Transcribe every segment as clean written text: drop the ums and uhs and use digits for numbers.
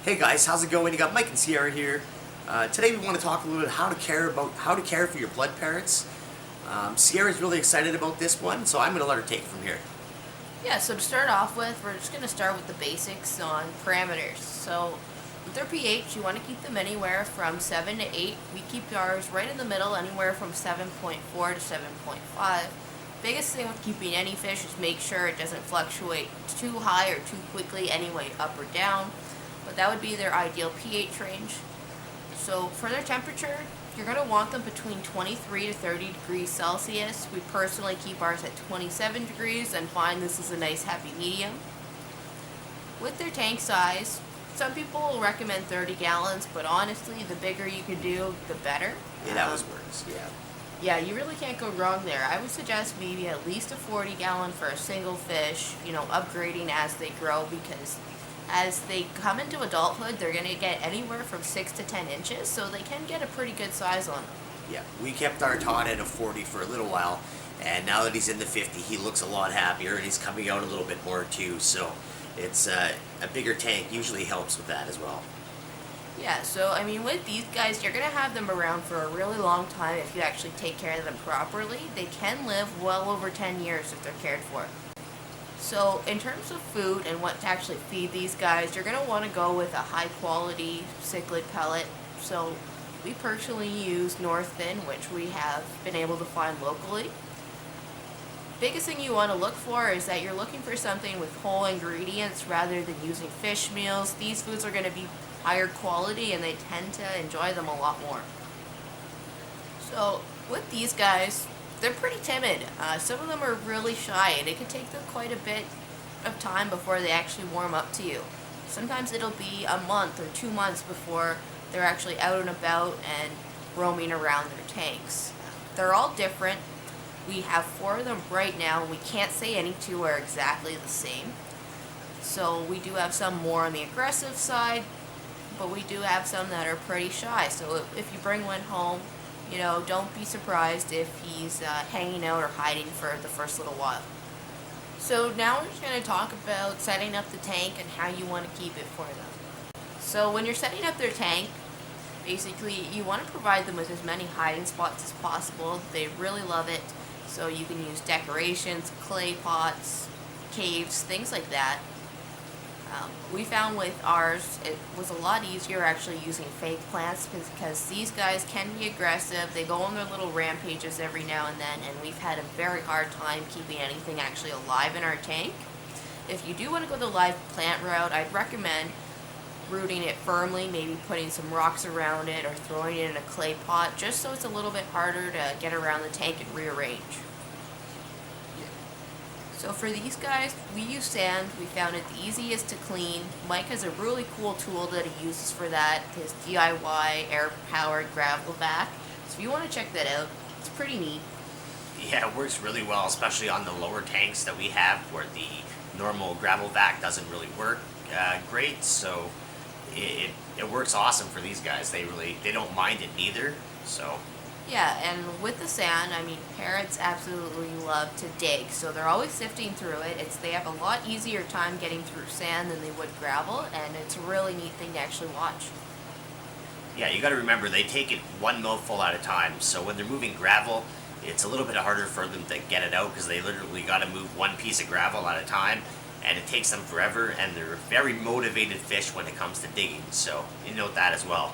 Hey guys, how's it going? You got Mike and Sierra here. Today we want to talk a little bit how to care for your blood parrots. Sierra's really excited about this one, so I'm going to let her take it from here. Yeah, so to start off with, we're just going to start with the basics on parameters. So with their pH, you want to keep them anywhere from 7 to 8. We keep ours right in the middle, anywhere from 7.4 to 7.5. Biggest thing with keeping any fish is make sure it doesn't fluctuate too high or too quickly anyway, up or down. But that would be their ideal pH range. So for their temperature, you're going to want them between 23 to 30 degrees Celsius. We personally keep ours at 27 degrees and find this is a nice happy medium. With their tank size, some people will recommend 30 gallons, but honestly, the bigger you can do, the better. It always works, yeah. Yeah, you really can't go wrong there. I would suggest maybe at least a 40 gallon for a single fish, upgrading as they grow, because as they come into adulthood, they're going to get anywhere from 6 to 10 inches, so they can get a pretty good size on them. Yeah, we kept our Todd at a 40 for a little while, and now that he's in the 50, he looks a lot happier, and he's coming out a little bit more too, so it's a bigger tank usually helps with that as well. Yeah, so with these guys, you're going to have them around for a really long time if you actually take care of them properly. They can live well over 10 years if they're cared for. So in terms of food and what to actually feed these guys, you're going to want to go with a high quality cichlid pellet. So we personally use Northfin, which we have been able to find locally. Biggest thing you want to look for is that you're looking for something with whole ingredients rather than using fish meals. These foods are going to be higher quality and they tend to enjoy them a lot more. So with these guys, they're pretty timid. Some of them are really shy, and it can take them quite a bit of time before they actually warm up to you. Sometimes it'll be a month or 2 months before they're actually out and about and roaming around their tanks. They're all different. We have 4 of them right now, and we can't say any 2 are exactly the same. So we do have some more on the aggressive side, but we do have some that are pretty shy. So if you bring one home, don't be surprised if he's hanging out or hiding for the first little while. So now we're just going to talk about setting up the tank and how you want to keep it for them. So when you're setting up their tank, basically you want to provide them with as many hiding spots as possible. They really love it. So you can use decorations, clay pots, caves, things like that. We found with ours, it was a lot easier actually using fake plants because these guys can be aggressive. They go on their little rampages every now and then, and we've had a very hard time keeping anything actually alive in our tank. If you do want to go the live plant route, I'd recommend rooting it firmly, maybe putting some rocks around it or throwing it in a clay pot, just so it's a little bit harder to get around the tank and rearrange. So for these guys, we use sand. We found it the easiest to clean. Mike has a really cool tool that he uses for that, his DIY air-powered gravel vac. So if you want to check that out, it's pretty neat. Yeah, it works really well, especially on the lower tanks that we have where the normal gravel vac doesn't really work great, so it works awesome for these guys. They don't mind it neither, so... Yeah, and with the sand, parrots absolutely love to dig, so they're always sifting through it. They have a lot easier time getting through sand than they would gravel, and it's a really neat thing to actually watch. Yeah, you got to remember, they take it one mouthful at a time, so when they're moving gravel, it's a little bit harder for them to get it out because they literally got to move one piece of gravel at a time, and it takes them forever, and they're very motivated fish when it comes to digging, so you note that as well.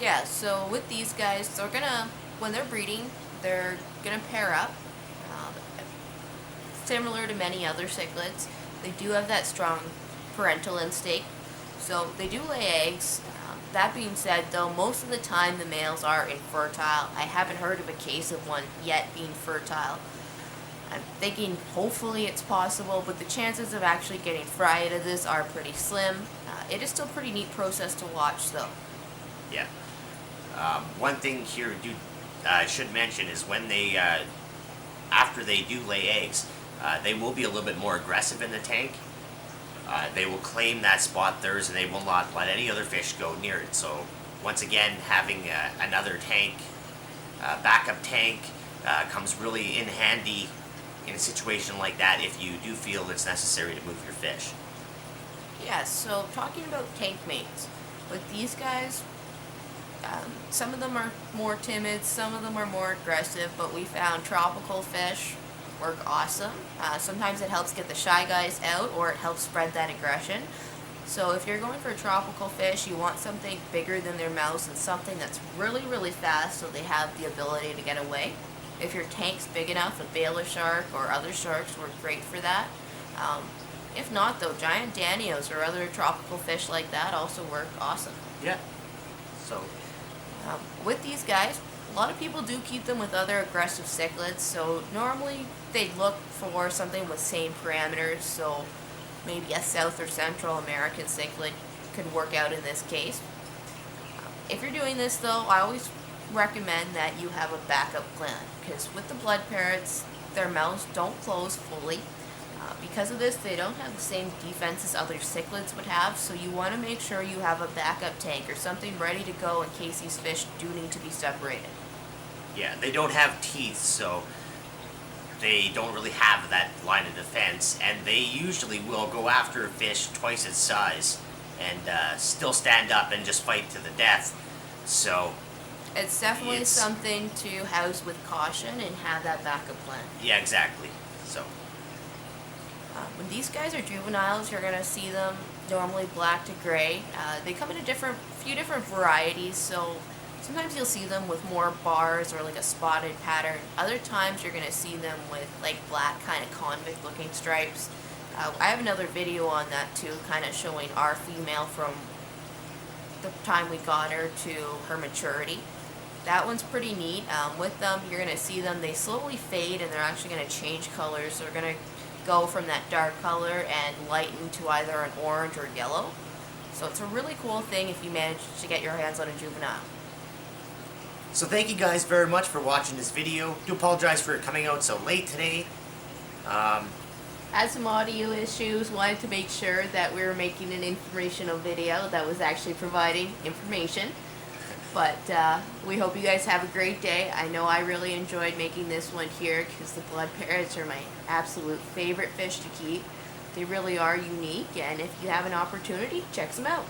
Yeah, so with these guys, when they're breeding, they're gonna pair up. Similar to many other cichlids, they do have that strong parental instinct, so they do lay eggs. That being said, though, most of the time the males are infertile. I haven't heard of a case of one yet being fertile. I'm thinking hopefully it's possible, but the chances of actually getting fry out of this are pretty slim. It is still a pretty neat process to watch, though. Yeah. One thing here I should mention is when they, after they do lay eggs, they will be a little bit more aggressive in the tank. They will claim that spot theirs and they will not let any other fish go near it. So once again, having another tank, backup tank, comes really in handy in a situation like that if you do feel it's necessary to move your fish. Yeah, so talking about tank mates, with these guys, some of them are more timid, some of them are more aggressive, but we found tropical fish work awesome. Sometimes it helps get the shy guys out, or it helps spread that aggression. So if you're going for a tropical fish, you want something bigger than their mouths and something that's really, really fast so they have the ability to get away. If your tank's big enough, a baler shark or other sharks work great for that. If not, though, giant danios or other tropical fish like that also work awesome. Yeah. So, with these guys, a lot of people do keep them with other aggressive cichlids, so normally they look for something with same parameters, so maybe a South or Central American cichlid could work out in this case. If you're doing this, though, I always recommend that you have a backup plan, because with the blood parrots, their mouths don't close fully. Because of this, they don't have the same defense as other cichlids would have, so you want to make sure you have a backup tank or something ready to go in case these fish do need to be separated. yeah, they don't have teeth, so they don't really have that line of defense, and they usually will go after a fish twice its size and still stand up and just fight to the death. So, It's definitely something to house with caution and have that backup plan. yeah, exactly. So, When these guys are juveniles, you're going to see them normally black to gray. They come in a few different varieties, so sometimes you'll see them with more bars or like a spotted pattern. Other times you're going to see them with like black kind of convict looking stripes. I have another video on that too, kind of showing our female from the time we got her to her maturity. That one's pretty neat. With them, you're going to see them, they slowly fade and they're actually going to change colors. So they're going to go from that dark color and lighten to either an orange or yellow. So it's a really cool thing if you manage to get your hands on a juvenile. so thank you guys very much for watching this video. Do apologize for it coming out so late today. Had some audio issues, wanted to make sure that we were making an informational video that was actually providing information. But we hope you guys have a great day. I know I really enjoyed making this one here because the blood parrots are my absolute favorite fish to keep. They really are unique, and if you have an opportunity, check them out.